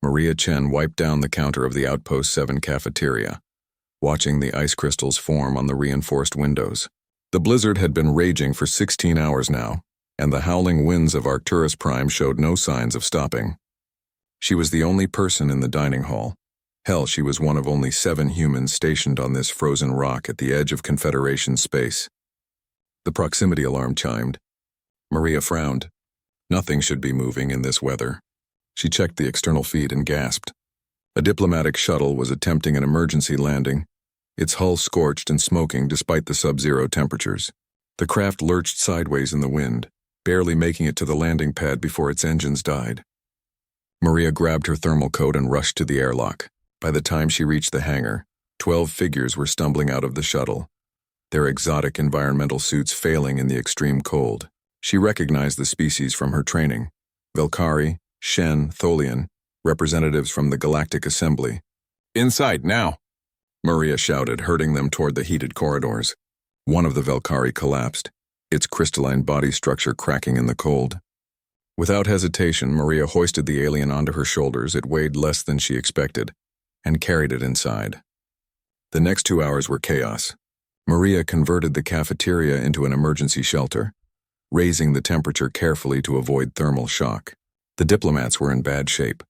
Maria Chen wiped down the counter of the Outpost 7 cafeteria, watching the ice crystals form on the reinforced windows. The blizzard had been raging for 16 hours now, and the howling winds of Arcturus Prime showed no signs of stopping. She was the only person in the dining hall. Hell, she was one of only 7 humans stationed on this frozen rock at the edge of Confederation space. The proximity alarm chimed. Maria frowned. Nothing should be moving in this weather. She checked the external feed and gasped. A diplomatic shuttle was attempting an emergency landing, its hull scorched and smoking despite the sub-zero temperatures. The craft lurched sideways in the wind, barely making it to the landing pad before its engines died. Maria grabbed her thermal coat and rushed to the airlock. By the time she reached the hangar, 12 figures were stumbling out of the shuttle, their exotic environmental suits failing in the extreme cold. She recognized the species from her training: Velkari, Shen, Tholian, representatives from the Galactic Assembly. "Inside, now!" Maria shouted, herding them toward the heated corridors. One of the Velkari collapsed, its crystalline body structure cracking in the cold. Without hesitation, Maria hoisted the alien onto her shoulders. It weighed less than she expected, and carried it inside. The next 2 hours were chaos. Maria converted the cafeteria into an emergency shelter, raising the temperature carefully to avoid thermal shock. The diplomats were in bad shape.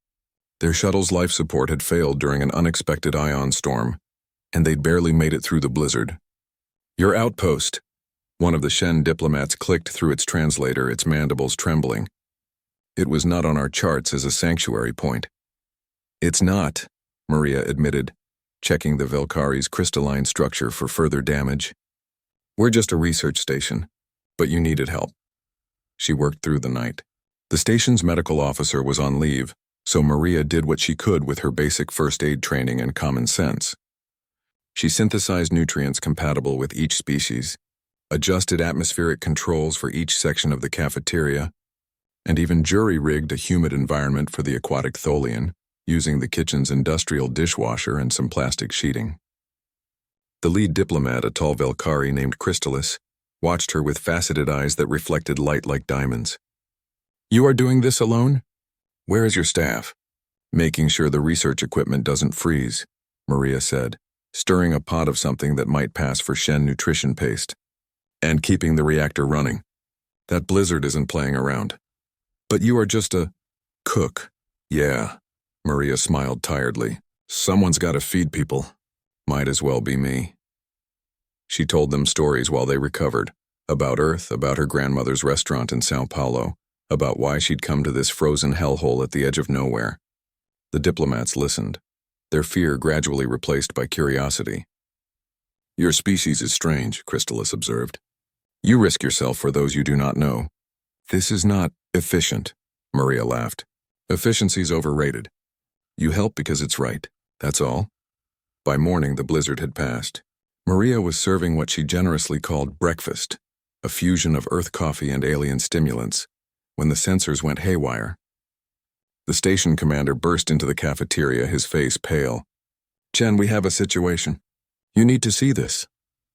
Their shuttle's life support had failed during an unexpected ion storm, and they'd barely made it through the blizzard. "Your outpost," one of the Shen diplomats clicked through its translator, its mandibles trembling. "It was not on our charts as a sanctuary point." "It's not," Maria admitted, checking the Velkari's crystalline structure for further damage. "We're just a research station, but you needed help." She worked through the night. The station's medical officer was on leave, so Maria did what she could with her basic first aid training and common sense. She synthesized nutrients compatible with each species, adjusted atmospheric controls for each section of the cafeteria, and even jury-rigged a humid environment for the aquatic Tholian, using the kitchen's industrial dishwasher and some plastic sheeting. The lead diplomat, a tall Velkari named Crystallis, watched her with faceted eyes that reflected light like diamonds. "You are doing this alone? Where is your staff?" "Making sure the research equipment doesn't freeze," Maria said, stirring a pot of something that might pass for Shen nutrition paste. "And keeping the reactor running. That blizzard isn't playing around." "But you are just a cook." "Yeah," Maria smiled tiredly. "Someone's got to feed people. Might as well be me." She told them stories while they recovered, about Earth, about her grandmother's restaurant in Sao Paulo, about why she'd come to this frozen hellhole at the edge of nowhere. The diplomats listened, their fear gradually replaced by curiosity. "Your species is strange," Crystallis observed. "You risk yourself for those you do not know." "This is not efficient," Maria laughed. "Efficiency's overrated. You help because it's right, that's all." By morning, the blizzard had passed. Maria was serving what she generously called breakfast, a fusion of Earth coffee and alien stimulants, when the sensors went haywire. The station commander burst into the cafeteria, his face pale. "Chen, we have a situation. You need to see this."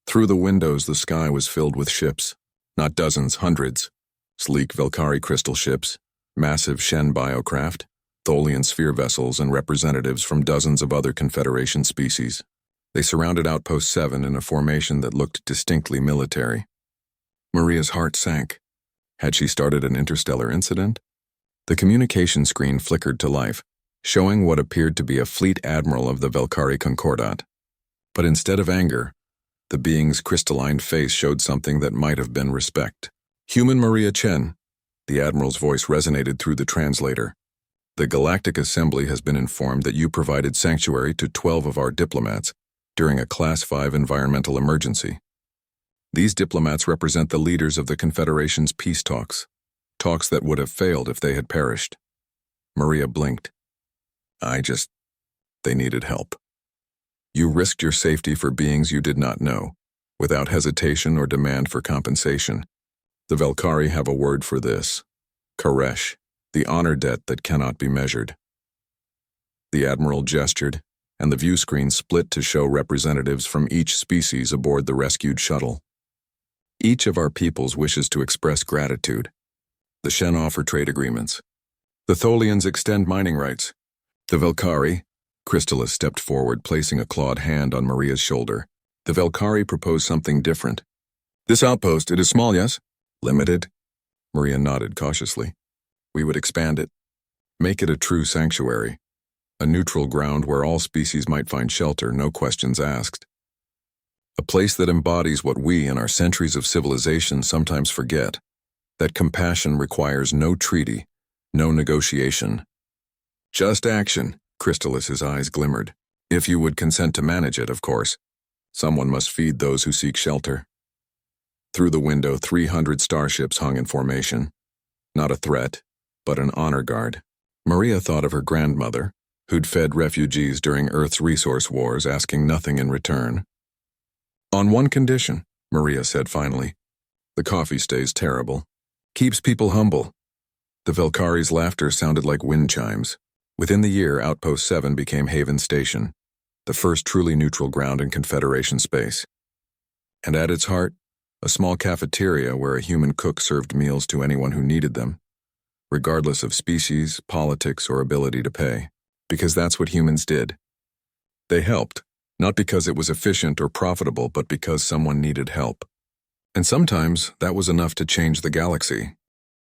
Through the windows, the sky was filled with ships. Not dozens, hundreds. Sleek Velkari crystal ships, massive Shen biocraft, Tholian sphere vessels, and representatives from dozens of other Confederation species. They surrounded Outpost 7 in a formation that looked distinctly military. Maria's heart sank. Had she started an interstellar incident? The communication screen flickered to life, showing what appeared to be a fleet admiral of the Velkari Concordat. But instead of anger, the being's crystalline face showed something that might have been respect. "Human Maria Chen," the admiral's voice resonated through the translator. "The Galactic Assembly has been informed that you provided sanctuary to 12 of our diplomats during a Class 5 environmental emergency. These diplomats represent the leaders of the Confederation's peace talks that would have failed if they had perished." Maria blinked. They needed help. You risked your safety for beings you did not know, without hesitation or demand for compensation. The Velkari have a word for this: Karesh, the honor debt that cannot be measured. The admiral gestured, and the view screen split to show representatives from each species aboard the rescued shuttle. "Each of our peoples wishes to express gratitude. The Shen offer trade agreements. The Tholians extend mining rights. The Velkari, Crystalis stepped forward, placing a clawed hand on Maria's shoulder. The Velkari proposed something different. This outpost, it is small, yes? Limited? Maria nodded cautiously. We would expand it. Make it a true sanctuary. A neutral ground where all species might find shelter, no questions asked. A place that embodies what we, in our centuries of civilization, sometimes forget. That compassion requires no treaty, no negotiation. Just action, Crystalis' eyes glimmered. If you would consent to manage it, of course. Someone must feed those who seek shelter. Through the window, 300 starships hung in formation. Not a threat, but an honor guard. Maria thought of her grandmother, who'd fed refugees during Earth's resource wars, asking nothing in return. On one condition, Maria said finally. The coffee stays terrible. Keeps people humble. The Velkari's laughter sounded like wind chimes. Within the year, Outpost 7 became Haven Station, the first truly neutral ground in Confederation space. And at its heart, a small cafeteria where a human cook served meals to anyone who needed them, regardless of species, politics, or ability to pay. Because that's what humans did. They helped, not because it was efficient or profitable, but because someone needed help. And sometimes that was enough to change the galaxy.